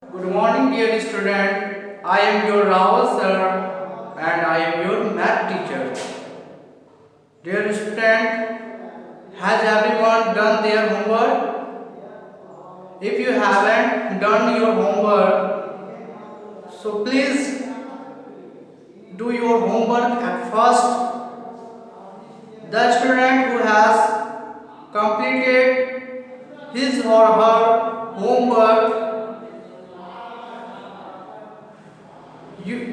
Good morning, dear student. I am your Rahul sir and I am your math teacher. Dear student, has everyone done their homework? If you haven't done your homework, so please do your homework at first. The student who has completed his or her homework,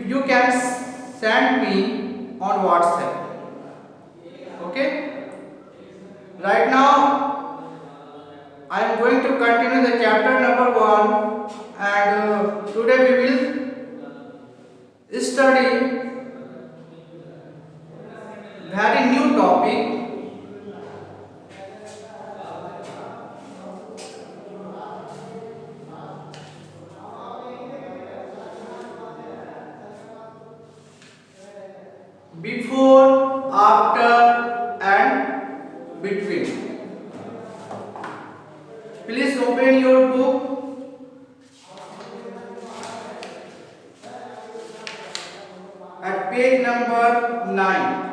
you can send me on WhatsApp. Okay? Right now, I am going to continue the chapter number 1 and today we will study very new topic. Before, after and between. Please open your book at page number 9.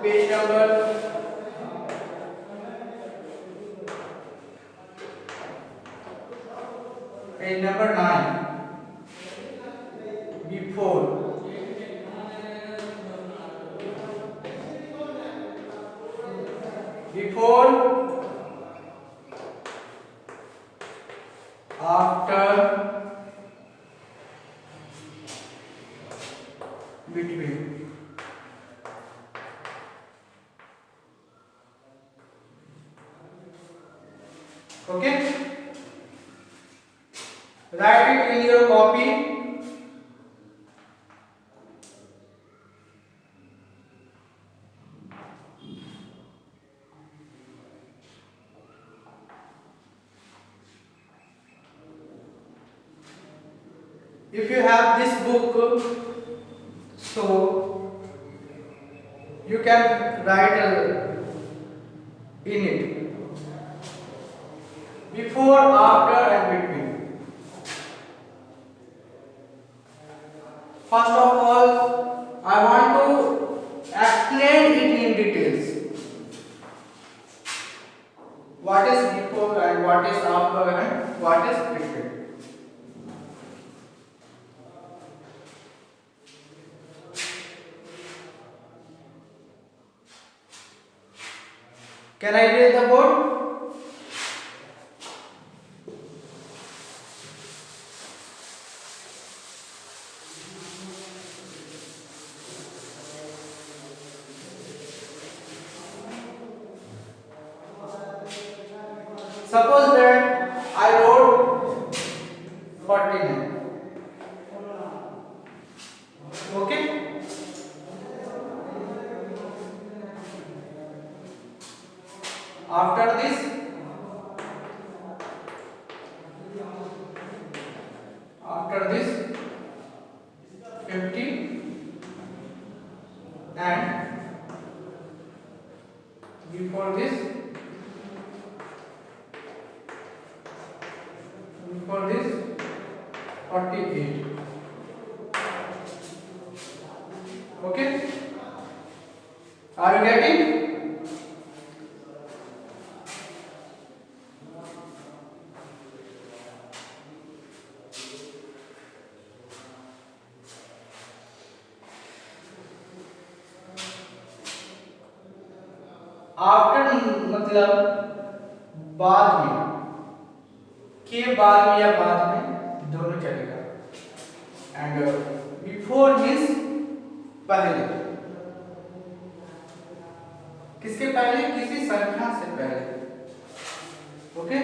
Page number 9. Before. Before, after, between. Okay? Write it in your copy. If you have this book, so you can write in it. Before, after and between. First of all, I want to explain it in details. What is before and what is after and what is between. Can I read the board? Suppose that I wrote 49. Okay? After this, 50 and before this 48. Okay? Are you getting? After मतलब बाद में, के बाद में या बाद में दोनों चलेगा। एंड बिफोर मीन्स पहले, किसके पहले? किसी संख्या से पहले। ओके?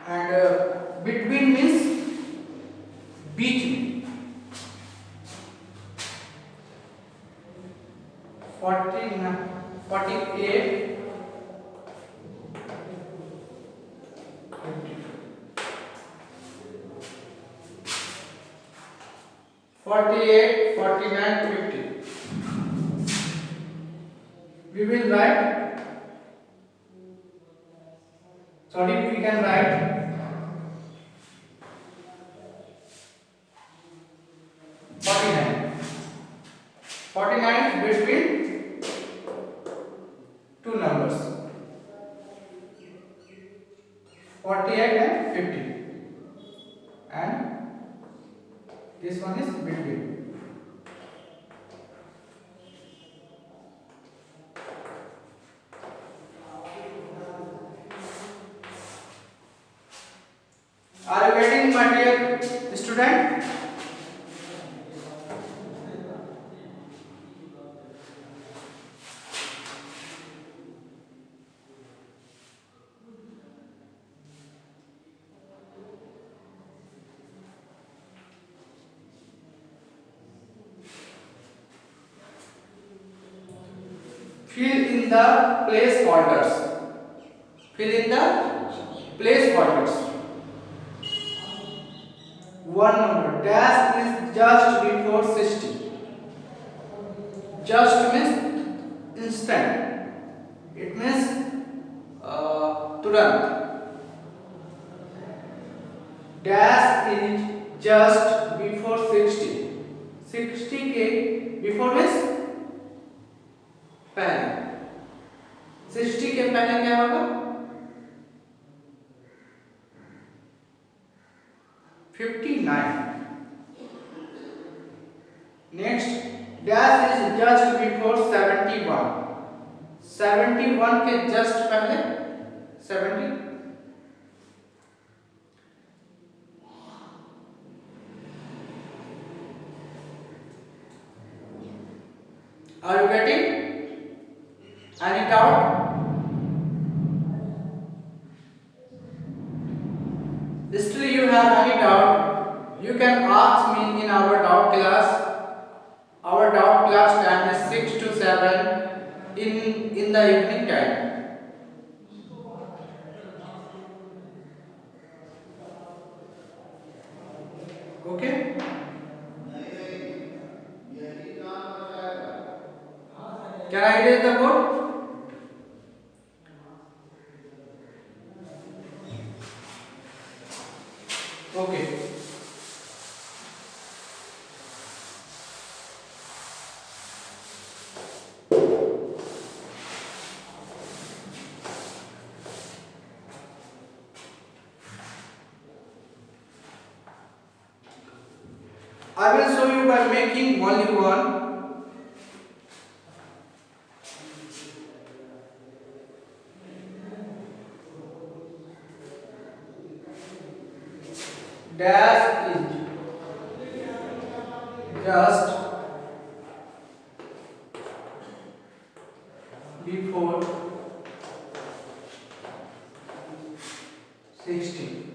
एंड बिटवीन मीन्स बीच में। 48 48, 49, 50 we will write, we can write 49. 49 is between two numbers 48 and 50, and this one is between. Are you getting, my dear student? Fill in the place holders. Fill in the place holders. One number dash is just before 60. Just means instant. It means तुरंत. Dash is just before 60. 60 के before means पहले. 60 के पहले क्या होगा? 59. Next, dash is just before 71. 71 के just पहले 70. Are you getting? Any doubt? Still you have any doubt, you can ask me in our doubt class. Our doubt class time is 6 to 7 in the evening time. Okay? Can I erase the board? Okay. I will show you by making only one. Dash is just before 60.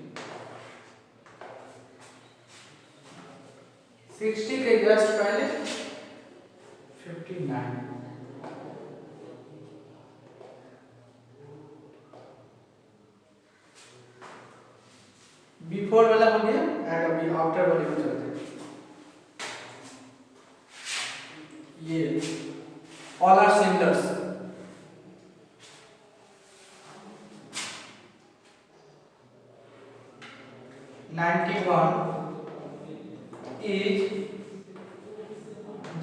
60 के just पहले 59. Before वाला हो गया and अभी after वाले में चलते हैं. ये all are similars. is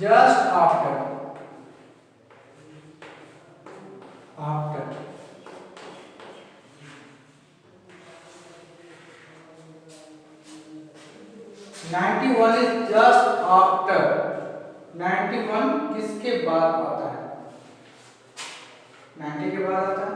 just after 91 is just after. 91 किसके बाद आता है? 90 के बाद आता है.